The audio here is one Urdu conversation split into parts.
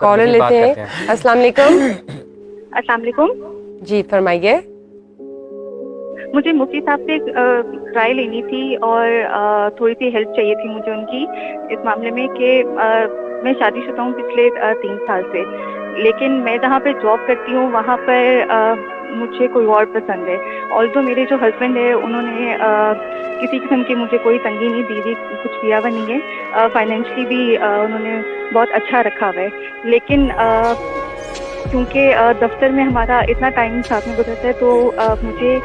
کالر لیتے ہیں. السلام علیکم. السلام علیکم جی فرمائیے. مجھے مفتی صاحب سے رائے لینی تھی اور تھوڑی سی ہیلپ چاہیے تھی مجھے ان کی اس معاملے میں کہ میں شادی شدہ ہوں پچھلے 3 سال سے، لیکن میں جہاں پہ جاب کرتی ہوں وہاں پر مجھے کوئی اور پسند ہے. آلسو میرے جو ہسبینڈ ہے انہوں نے کسی قسم کی مجھے کوئی تنگی نہیں دی ہوئی، کچھ کیا ہوا نہیں ہے. فائنینشلی بھی انہوں نے بہت اچھا رکھا ہوا ہے، لیکن کیونکہ دفتر میں ہمارا اتنا ٹائم ساتھ میں گزرتا ہے تو مجھے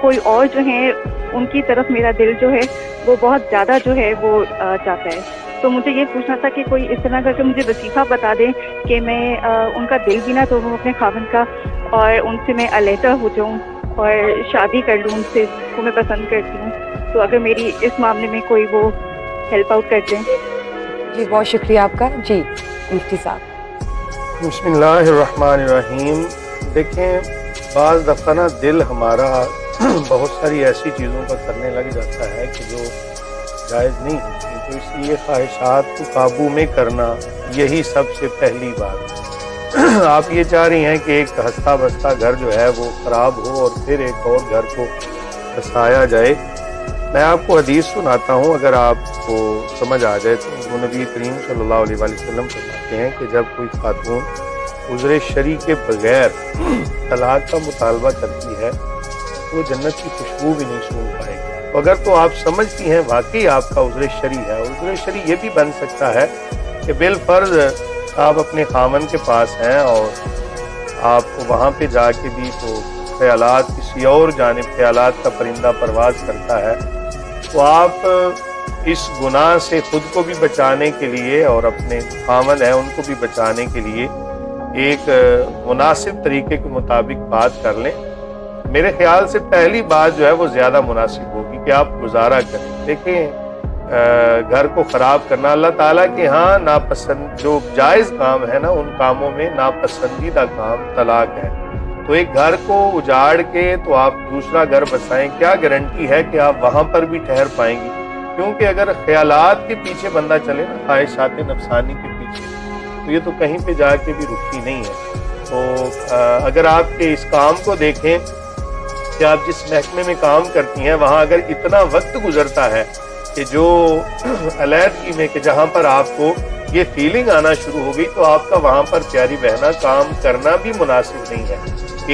کوئی اور جو ہے ان کی طرف میرا دل جو ہے وہ بہت زیادہ جو ہے وہ چاہتا ہے. تو مجھے یہ پوچھنا تھا کہ کوئی اس طرح کر کے مجھے وظیفہ بتا دیں کہ میں ان کا دل بھی نہ توڑوں اپنے خاوند کا، اور ان سے میں علیحدہ ہو جاؤں اور شادی کر لوں ان سے، کو میں پسند کرتی ہوں. تو اگر میری اس معاملے میں کوئی وہ ہیلپ آؤٹ کر دیں. جی بہت شکریہ آپ کا. جی مفتی صاحب. بسم اللہ الرحمن الرحیم. دیکھیں بعض دفعہ نا دل ہمارا بہت ساری ایسی چیزوں کا کرنے لگ جاتا ہے کہ جو جائز نہیں ہوتی، تو اس لیے خواہشات کو قابو میں کرنا یہی سب سے پہلی بات ہے. آپ یہ چاہ رہی ہیں کہ ایک ہستہ بستہ گھر جو ہے وہ خراب ہو اور پھر ایک اور گھر کو بسایا جائے. میں آپ کو حدیث سناتا ہوں، اگر آپ کو سمجھ آ جائے تو. وہ نبی کریم صلی اللہ علیہ وآلہ وسلم فرماتے ہیں کہ جب کوئی خاتون عذر شرعی کے بغیر طلاق کا مطالبہ کرتی ہے تو وہ جنت کی خوشبو بھی نہیں سونگھ پائے گی. اگر تو آپ سمجھتی ہیں واقعی آپ کا عذر شرعی ہے. عذر شرعی یہ بھی بن سکتا ہے کہ بالفرض آپ اپنے خامن کے پاس ہیں اور آپ کو وہاں پہ جا کے بھی تو خیالات کسی اور جانب خیالات کا پرندہ پرواز کرتا ہے، تو آپ اس گناہ سے خود کو بھی بچانے کے لیے اور اپنے خامن ہیں ان کو بھی بچانے کے لیے ایک مناسب طریقے کے مطابق بات کر لیں. میرے خیال سے پہلی بات جو ہے وہ زیادہ مناسب ہوگی کہ آپ گزارا کریں. دیکھیں گھر کو خراب کرنا اللہ تعالیٰ کے ہاں ناپسند جو جائز کام ہے نا ان کاموں میں ناپسندیدہ کام طلاق ہے. تو ایک گھر کو اجاڑ کے تو آپ دوسرا گھر بسائیں، کیا گارنٹی ہے کہ آپ وہاں پر بھی ٹھہر پائیں گی؟ کیونکہ اگر خیالات کے پیچھے بندہ چلے نا، خواہشات نفسانی کے پیچھے، تو یہ تو کہیں پہ جا کے بھی رکتی نہیں ہے. تو اگر آپ کے اس کام کو دیکھیں کہ آپ جس محکمے میں کام کرتی ہیں وہاں اگر اتنا وقت گزرتا ہے کہ جو علیحدگی میں کہ جہاں پر آپ کو یہ فیلنگ آنا شروع ہو گئی، تو آپ کا وہاں پر پیاری بہنا کام کرنا بھی مناسب نہیں ہے.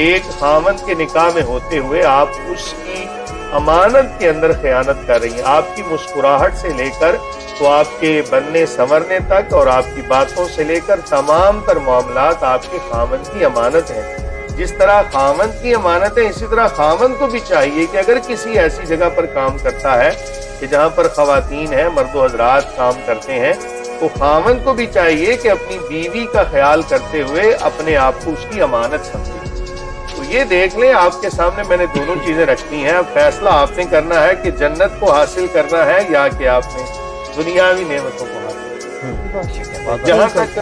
ایک خامن کے نکاح میں ہوتے ہوئے آپ اس کی امانت کے اندر خیانت کر رہی ہیں. آپ کی مسکراہٹ سے لے کر تو آپ کے بننے سنورنے تک اور آپ کی باتوں سے لے کر تمام تر معاملات آپ کے خامن کی امانت ہیں. جس طرح خامن کی امانت ہے اسی طرح خامن کو بھی چاہیے کہ اگر کسی ایسی جگہ پر کام کرتا ہے کہ جہاں پر خواتین ہیں، مرد و حضرات کام کرتے ہیں، تو خامن کو بھی چاہیے کہ اپنی بیوی کا خیال کرتے ہوئے اپنے آپ کو اس کی امانت سمجھے. تو یہ دیکھ لیں آپ کے سامنے میں نے دونوں چیزیں رکھی ہیں. اب فیصلہ آپ نے کرنا ہے کہ جنت کو حاصل کرنا ہے یا کہ آپ نے دنیاوی نعمتوں کو حاصل کرنا ہے. جہاں تک